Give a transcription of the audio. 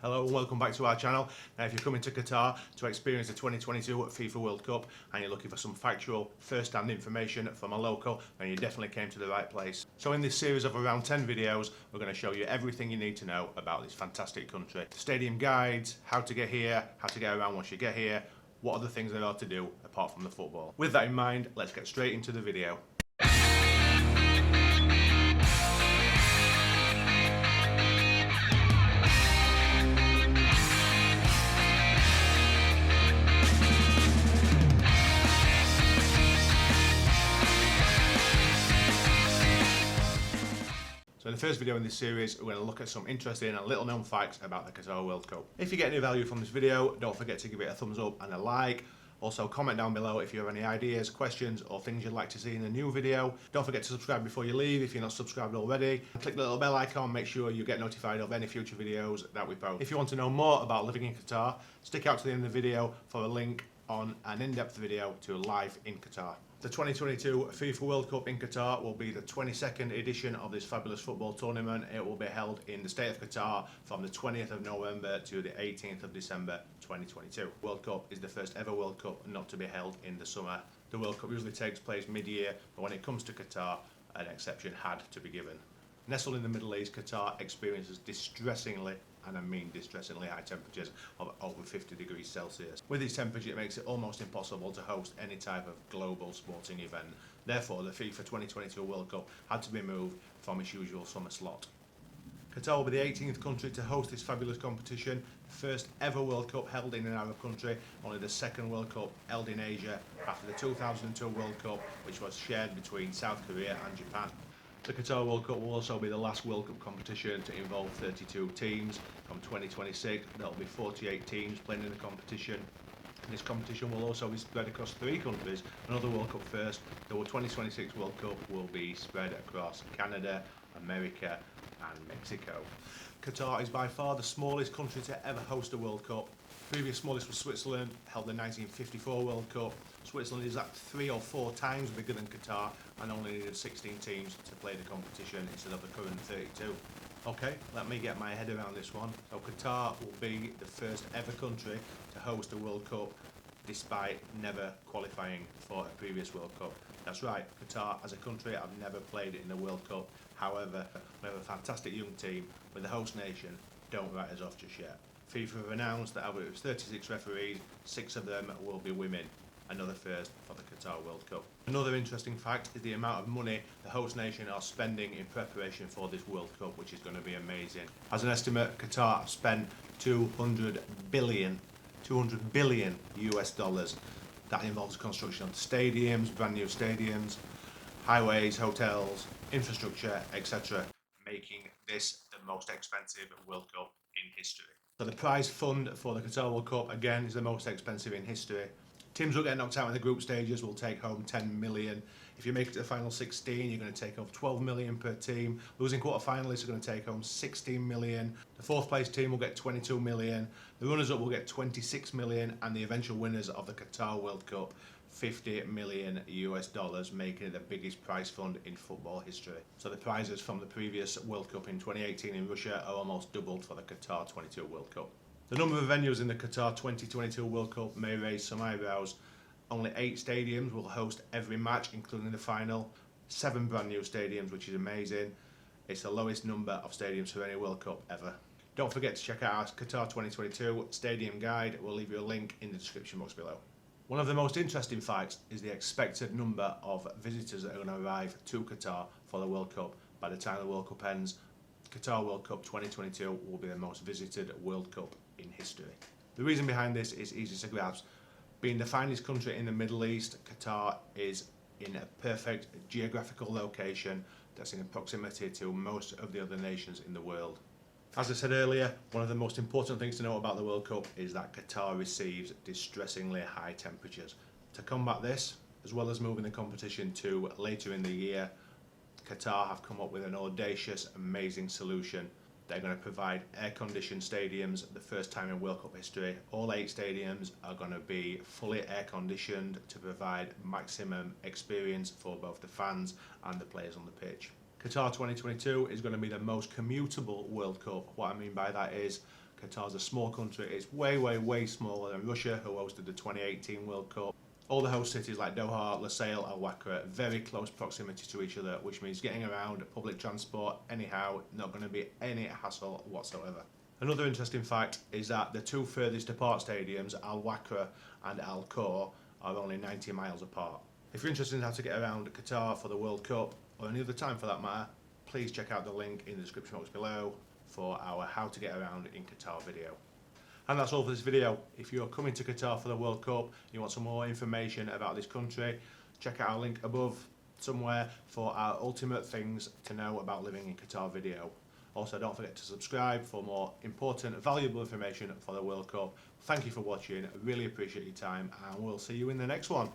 Hello and welcome back to our channel. Now if you're coming to Qatar to experience the 2022 FIFA World Cup and you're looking for some factual first-hand information from a local, then you definitely came to the right place. So in this series of around 10 videos, we're going to show you everything you need to know about this fantastic country. Stadium guides, how to get here, how to get around once you get here, what other things there are to do apart from the football. With that in mind, let's get straight into the video. So in the first video in this series, we're going to look at some interesting and little known facts about the Qatar World Cup. If you get any value from this video, don't forget to give it a thumbs up and a like. Also comment down below if you have any ideas, questions or things you'd like to see in a new video. Don't forget to subscribe before you leave if you're not subscribed already. Click the little bell icon, make sure you get notified of any future videos that we post. If you want to know more about living in Qatar, stick out to the end of the video for a link on an in-depth video to life in Qatar. The 2022 FIFA World Cup in Qatar will be the 22nd edition of this fabulous football tournament. It will be held in the state of Qatar from the 20th of November to the 18th of December 2022. World Cup is the first ever World Cup not to be held in the summer. The World Cup usually takes place mid-year, but when it comes to Qatar, an exception had to be given. Nestled in the Middle East, Qatar experiences distressingly, and I mean distressingly, high temperatures of over 50 degrees Celsius. With this temperature, it makes it almost impossible to host any type of global sporting event. Therefore, the FIFA 2022 World Cup had to be moved from its usual summer slot. Qatar will be the 18th country to host this fabulous competition, the first ever World Cup held in an Arab country, only the second World Cup held in Asia after the 2002 World Cup, which was shared between South Korea and Japan. The Qatar World Cup will also be the last World Cup competition to involve 32 teams. From 2026, there will be 48 teams playing in the competition. This competition will also be spread across 3 countries. Another World Cup first, the 2026 World Cup will be spread across Canada, America and Mexico. Qatar is by far the smallest country to ever host a World Cup. Previous smallest was Switzerland, held the 1954 World Cup. Switzerland is at 3 or 4 times bigger than Qatar and only needed 16 teams to play the competition instead of the current 32. Okay, let me get my head around this one. So Qatar will be the first ever country to host a World Cup despite never qualifying for a previous World Cup. That's right, Qatar as a country have never played in the World Cup. However, we have a fantastic young team with the host nation. Don't write us off just yet. FIFA have announced that out of its 36 referees, 6 of them will be women. Another first for the Qatar World Cup. Another interesting fact is the amount of money the host nation are spending in preparation for this World Cup, which is going to be amazing. As an estimate, Qatar have spent 200 billion US dollars. That involves the construction of stadiums, brand new stadiums, highways, hotels, infrastructure, etc., making this the most expensive World Cup in history. So the prize fund for the Qatar World Cup, again, is the most expensive in history. Teams who get knocked out in the group stages will take home 10 million. If you make it to the final 16, you're going to take home 12 million per team. Losing quarter-finalists are going to take home 16 million. The 4th place team will get 22 million. The runners-up will get 26 million, and the eventual winners of the Qatar World Cup, 50 million US dollars, making it the biggest prize fund in football history. So the prizes from the previous World Cup in 2018 in Russia are almost doubled for the Qatar 22 World Cup. The number of venues in the Qatar 2022 World Cup may raise some eyebrows. Only 8 stadiums will host every match, including the final. 7 brand new stadiums, which is amazing. It's the lowest number of stadiums for any World Cup ever. Don't forget to check out our Qatar 2022 Stadium Guide. We'll leave you a link in the description box below. One of the most interesting facts is the expected number of visitors that are going to arrive to Qatar for the World Cup. By the time the World Cup ends, Qatar World Cup 2022 will be the most visited World Cup in history. The reason behind this is easy to grasp. Being the finest country in the Middle East, Qatar is in a perfect geographical location that's in proximity to most of the other nations in the world. As I said earlier, one of the most important things to know about the World Cup is that Qatar receives distressingly high temperatures. To combat this, as well as moving the competition to later in the year, Qatar have come up with an audacious, amazing solution. They're going to provide air-conditioned stadiums, the first time in World Cup history. All 8 stadiums are going to be fully air-conditioned to provide maximum experience for both the fans and the players on the pitch. Qatar 2022 is going to be the most commutable World Cup. What I mean by that is Qatar's a small country. It's way smaller than Russia, who hosted the 2018 World Cup. All the host cities like Doha, Lusail, Al Wakra, very close proximity to each other, which means getting around public transport anyhow, not going to be any hassle whatsoever. Another interesting fact is that the two furthest apart stadiums, Al Wakra and Al Khor, are only 90 miles apart. If you're interested in how to get around Qatar for the World Cup, or any other time for that matter, please check out the link in the description box below for our How to Get Around in Qatar video. And that's all for this video. If you're coming to Qatar for the World Cup, you want some more information about this country, check out our link above somewhere for our ultimate things to know about living in Qatar video. Also, don't forget to subscribe for more important, valuable information for the World Cup. Thank you for watching, I really appreciate your time, and we'll see you in the next one.